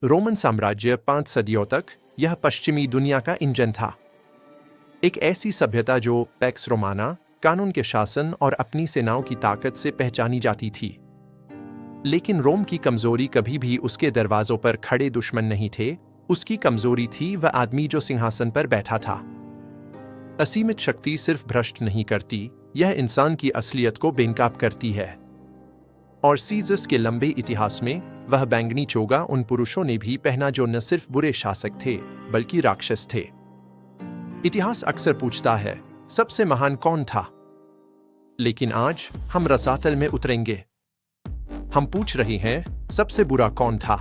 Roman साम्राज्य 5 सदियों तक यह पश्चिमी दुनिया का इंजन था। एक ऐसी सभ्यता जो पैक्स रोमाना, कानून के शासन और अपनी सेनाओं की ताकत से पहचानी जाती थी। लेकिन रोम की कमजोरी कभी भी उसके दरवाजों पर खड़े दुश्मन नहीं थे। उसकी कमजोरी थी वह आदमी जो सिंहासन पर बैठा था। असीमित शक्ति सिर्फ भ्रष्ट नहीं करती, यह इंसान की असलियत को बेनकाब करती है। और सीजस के लंबे इतिहास में वह बैंगनी चोगा उन पुरुषों ने भी पहना जो न सिर्फ बुरे शासक थे बल्कि राक्षस थे। इतिहास अक्सर पूछता है, सबसे महान कौन था? लेकिन आज हम रसातल में उतरेंगे। हम पूछ रहे हैं, सबसे बुरा कौन था?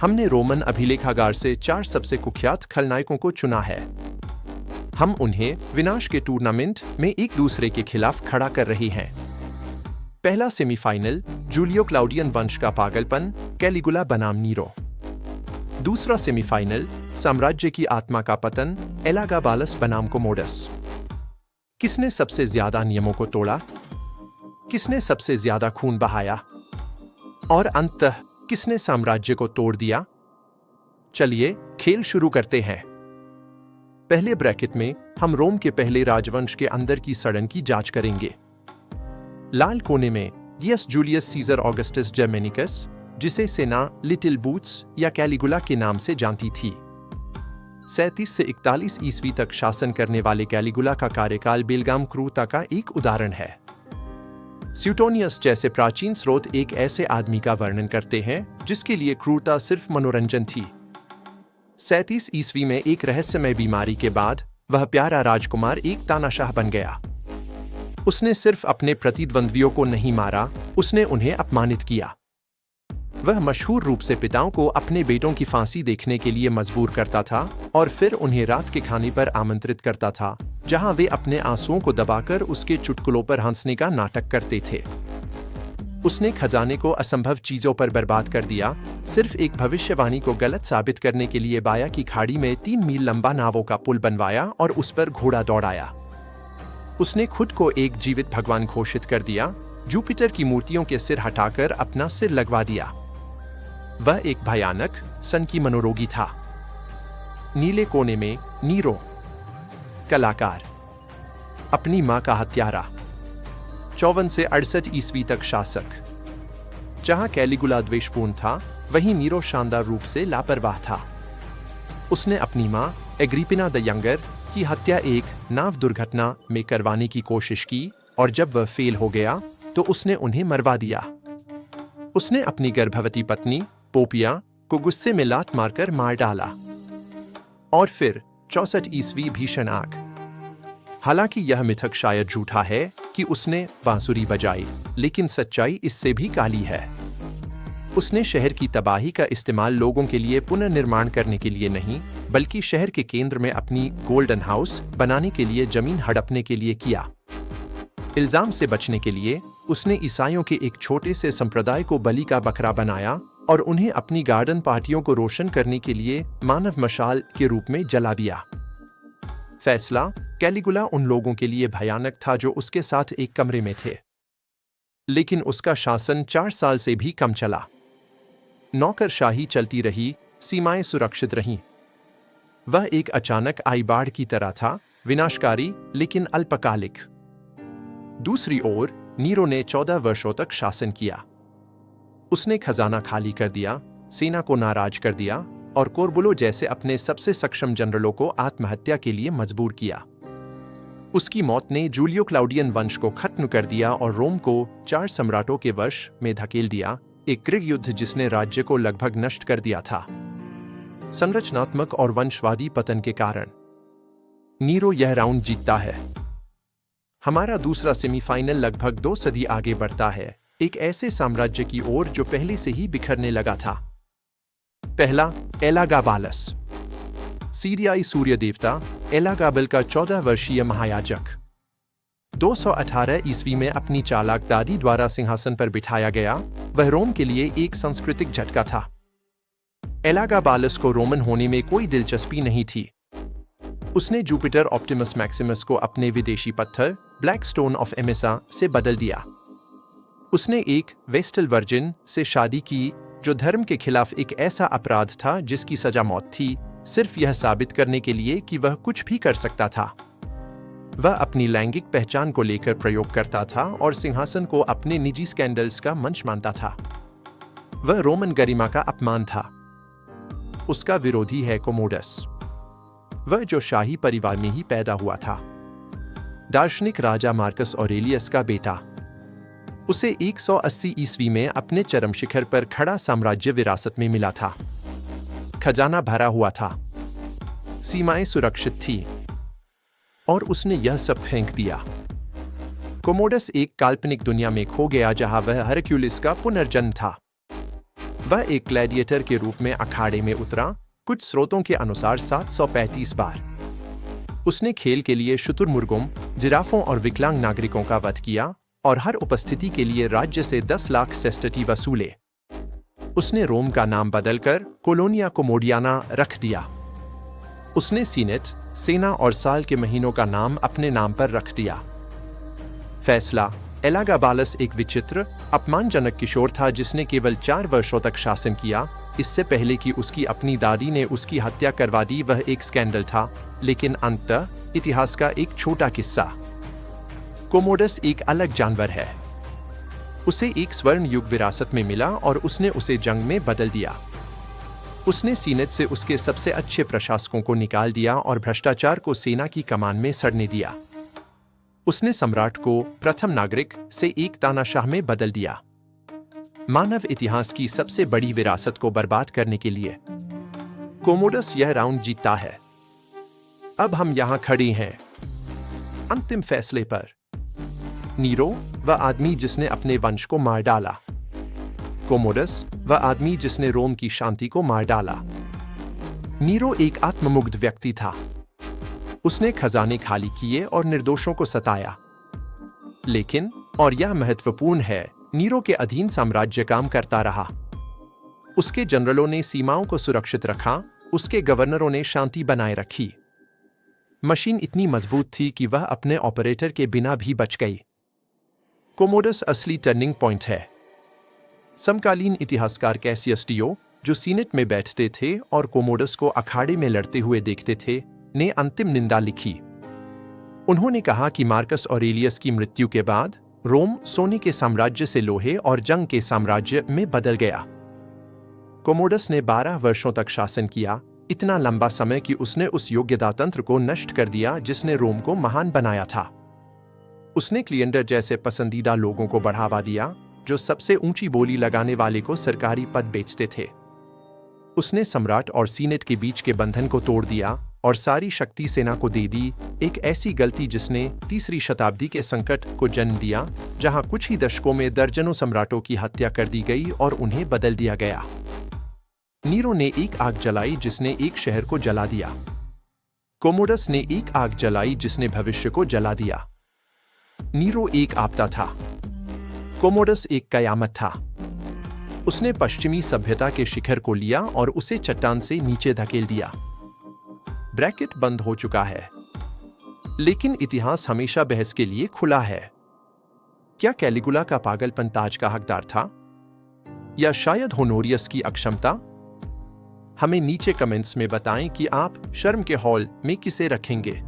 हमने रोमन अभिलेखागार से 4 सबसे कुख्यात खलनायकों को चुना है। हम उन्हें विनाश के टूर्नामेंट में एक दूसरे के खिलाफ खड़ा कर रहे हैं। पहला सेमीफाइनल, जूलियो क्लाउडियन वंश का पागलपन, कैलिगुला बनाम नीरो। दूसरा सेमीफाइनल, साम्राज्य की आत्मा का पतन, एलागाबालस बनाम कोमोडस। किसने सबसे ज्यादा नियमों को तोड़ा? किसने सबसे ज्यादा खून बहाया? और अंततः किसने साम्राज्य को तोड़ दिया? चलिए खेल शुरू करते हैं। पहले ब्रैकेट में हम रोम के पहले राजवंश के अंदर की सड़न की जांच करेंगे। लाल कोने में yes Julius Caesar Augustus Germanicus, जिसे सेना लिटिल बूट्स या कैलिगुला के नाम से जानती थी। 37 से 41 ईस्वी तक शासन करने वाले कैलिगुला का कार्यकाल बेलगाम क्रूरता का एक उदाहरण है। स्यूटोनियस जैसे प्राचीन स्रोत एक ऐसे आदमी का वर्णन करते हैं जिसके लिए क्रूरता सिर्फ मनोरंजन थी। 37 ईस्वी में एक रहस्यमय बीमारी के बाद वह प्यारा राजकुमार एक तानाशाह बन गया। उसने सिर्फ अपने प्रतिद्वंद्वियों को नहीं मारा, उसने उन्हें अपमानित किया। वह मशहूर रूप से पिताओं को अपने बेटों की फांसी देखने के लिए मजबूर करता था और फिर उन्हें रात के खाने पर आमंत्रित करता था, जहां वे अपने आंसुओं को दबाकर उसके चुटकुलों पर हंसने का नाटक करते थे। उसने खजाने को असंभव चीजों पर बर्बाद कर दिया, सिर्फ एक भविष्यवाणी को गलत साबित करने के लिए बाया की खाड़ी में 3 मील लंबा नावों का पुल बनवाया और उस पर घोड़ा दौड़ाया। उसने खुद को एक जीवित भगवान घोषित कर दिया, जुपिटर की मूर्तियों के सिर हटाकर अपना सिर लगवा दिया। वह एक भयानक, सनकी मनोरोगी था। नीले कोने में नीरो, कलाकार, अपनी मां का हत्यारा, 54 से 68 ईस्वी तक शासक। जहां कैलिगुला द्वेषपूर्ण था, वहीं नीरो शानदार रूप से लापरवाह था। उसने अपनी मां एग्रिपिना द यंगर की हत्या एक नाव दुर्घटना में करवाने की कोशिश की और जब वह फेल हो गया तो उसने उन्हें मरवा दिया। उसने अपनी गर्भवती पत्नी पोपिया को गुस्से में लात मारकर मार डाला। और फिर 64 ईस्वी भीषण आग। हालांकि यह मिथक शायद झूठा है कि उसने बांसुरी बजाई, लेकिन सच्चाई इससे भी काली है। उसने शहर की तबाही का इस्तेमाल लोगों के लिए पुनर्निर्माण करने के लिए नहीं, बल्कि शहर के केंद्र में अपनी गोल्डन हाउस बनाने के लिए जमीन हड़पने के लिए किया। इल्जाम से बचने के लिए उसने ईसाइयों के एक छोटे से संप्रदाय को बलि का बकरा बनाया और उन्हें अपनी गार्डन पार्टियों को रोशन करने के लिए मानव मशाल के रूप में जला दिया। फैसला, कैलिगुला उन लोगों के लिए भयानक था जो उसके साथ एक कमरे में थे। लेकिन उसका शासन 4 साल से भी कम चला। नौकरशाही चलती रही, सीमाएं सुरक्षित रहीं। वह एक अचानक आई बाढ़ की तरह था, विनाशकारी लेकिन अल्पकालिक। दूसरी ओर नीरो ने 14 वर्षों तक शासन किया। उसने खजाना खाली कर दिया, सेना को नाराज कर दिया और कोरबुलो जैसे अपने सबसे सक्षम जनरलों को आत्महत्या के लिए मजबूर किया। उसकी मौत ने जूलियो क्लाउडियन वंश को खत्म कर दिया और रोम को 4 सम्राटों के वश में धकेल दिया, एक गृह युद्ध जिसने राज्य को लगभग नष्ट कर दिया था। संरचनात्मक और वंशवादी पतन के कारण नीरो यह राउंड जीतता है। हमारा दूसरा सेमीफाइनल लगभग 2 सदी आगे बढ़ता है, एक ऐसे साम्राज्य की ओर जो पहले से ही बिखरने लगा था। पहला, एलागाबालस, सीरियाई सूर्य देवता एलागाबल का 14 वर्षीय महायाजक। 218 ईस्वी में अपनी चालाक दादी द्वारा सिंहासन पर बिठाया गया। वह रोम के लिए एक सांस्कृतिक झटका था। एलागाबालस को रोमन होने में कोई दिलचस्पी नहीं थी। उसने जुपिटर ऑप्टिमस मैक्सिमस को अपने विदेशी पत्थर ब्लैक स्टोन ऑफ एमिसा से बदल दिया। उसने एक वेस्टल वर्जिन से शादी की जो धर्म के खिलाफ एक ऐसा अपराध था जिसकी सजा मौत थी, सिर्फ यह साबित करने के लिए कि वह कुछ भी कर सकता था। वह अपनी लैंगिक पहचान को लेकर प्रयोग करता था और सिंहासन को अपने निजी स्कैंडल्स का मंच मानता था। वह रोमन गरिमा का अपमान था। उसका विरोधी है कोमोडस। वह जो शाही परिवार में ही पैदा हुआ था, दार्शनिक राजा मार्कस ऑरेलियस का बेटा। उसे 180 ईस्वी में अपने चरम शिखर पर खड़ा साम्राज्य विरासत में मिला था। खजाना भरा हुआ था, सीमाएं सुरक्षित थी, और उसने यह सब फेंक दिया। कोमोडस एक काल्पनिक दुनिया में खो गया जहां वह हरक्यूलिस का पुनर्जन्म था। वह एक ग्लैडिएटर के रूप में अखाड़े में उतरा, कुछ स्रोतों के अनुसार 735 बार। उसने खेल के लिए शुतुरमुर्गों, जिराफों और विकलांग नागरिकों का वध किया और हर उपस्थिति के लिए राज्य से 10 लाख सेस्टटी वसूले। उसने रोम का नाम बदलकर कोलोनिया कोमोडियाना रख दिया। उसने सीनेट, सेना और साल के महीनों का नाम अपने नाम पर रख दिया। फैसला: एलागाबालस एक विचित्र, अपमानजनक किशोर था जिसने केवल 4 वर्षों तक शासन किया, इससे पहले कि उसकी अपनी दादी ने उसकी हत्या करवा दी। वह एक स्कैंडल था, लेकिन अंततः इतिहास का एक छोटा किस्सा। कोमोडस एक अलग जानवर है। उसे एक स्वर्ण युग विरासत में मिला और उसने उसे जंग में बदल दिया। उसने सीनेट से उसके सबसे अच्छे प्रशासकों को निकाल दिया और भ्रष्टाचार को सेना की कमान में सड़ने दिया। उसने सम्राट को प्रथम नागरिक से एक तानाशाह में बदल दिया, मानव इतिहास की सबसे बड़ी विरासत को बर्बाद करने के लिए। कोमोडस यह राउंड जीतता है। अब हम यहां खड़े हैं अंतिम फैसले पर। नीरो, वह आदमी जिसने अपने वंश को मार डाला। कोमोडस, वह आदमी जिसने रोम की शांति को मार डाला। नीरो एक आत्ममुग्ध व्यक्ति था। उसने खजाने खाली किए और निर्दोषों को सताया। लेकिन, और यह महत्वपूर्ण है, नीरो के अधीन साम्राज्य काम करता रहा। उसके जनरलों ने सीमाओं को सुरक्षित रखा, उसके गवर्नरों ने शांति बनाए रखी। मशीन इतनी मजबूत थी कि वह अपने ऑपरेटर के बिना भी बच गई। कोमोडस असली टर्निंग पॉइंट है। समकालीन इतिहासकार कैसियस डियो, जो सीनेट में बैठते थे और कोमोडस को अखाड़े में लड़ते हुए देखते थे, ने अंतिम निंदा लिखी। उन्होंने कहा कि मार्कस ऑरेलियस की मृत्यु के बाद रोम सोने के साम्राज्य से लोहे और जंग के साम्राज्य में बदल गया। कोमोडस ने 12 वर्षों तक शासन किया, इतना लंबा समय कि उसने उस योग्यता तंत्र को नष्ट कर दिया जिसने रोम को महान बनाया था। उसने क्लिएंडर जैसे पसंदीदा लोगों को बढ़ावा दिया, जो सबसे ऊंची बोली लगाने वाले को सरकारी पद बेचते थे। उसने सम्राट और सीनेट के बीच के बंधन को तोड़ दिया और सारी शक्ति सेना को दे दी, एक ऐसी गलती जिसने 3री शताब्दी के संकट को जन्म दिया, जहां कुछ ही दशकों में दर्जनों सम्राटों की हत्या कर दी गई और उन्हें बदल दिया गया। नीरो ने एक आग जलाई जिसने एक शहर को जला दिया। कोमोडस ने एक आग जलाई जिसने भविष्य को जला दिया। नीरो एक आपदा था, कोमोडस एक कयामत था। उसने पश्चिमी सभ्यता के शिखर को लिया और उसे चट्टान से नीचे धकेल दिया। ब्रैकेट बंद हो चुका है, लेकिन इतिहास हमेशा बहस के लिए खुला है। क्या कैलिगुला का पागलपन ताज का हकदार था, या शायद होनोरियस की अक्षमता? हमें नीचे कमेंट्स में बताएं कि आप शर्म के हॉल में किसे रखेंगे।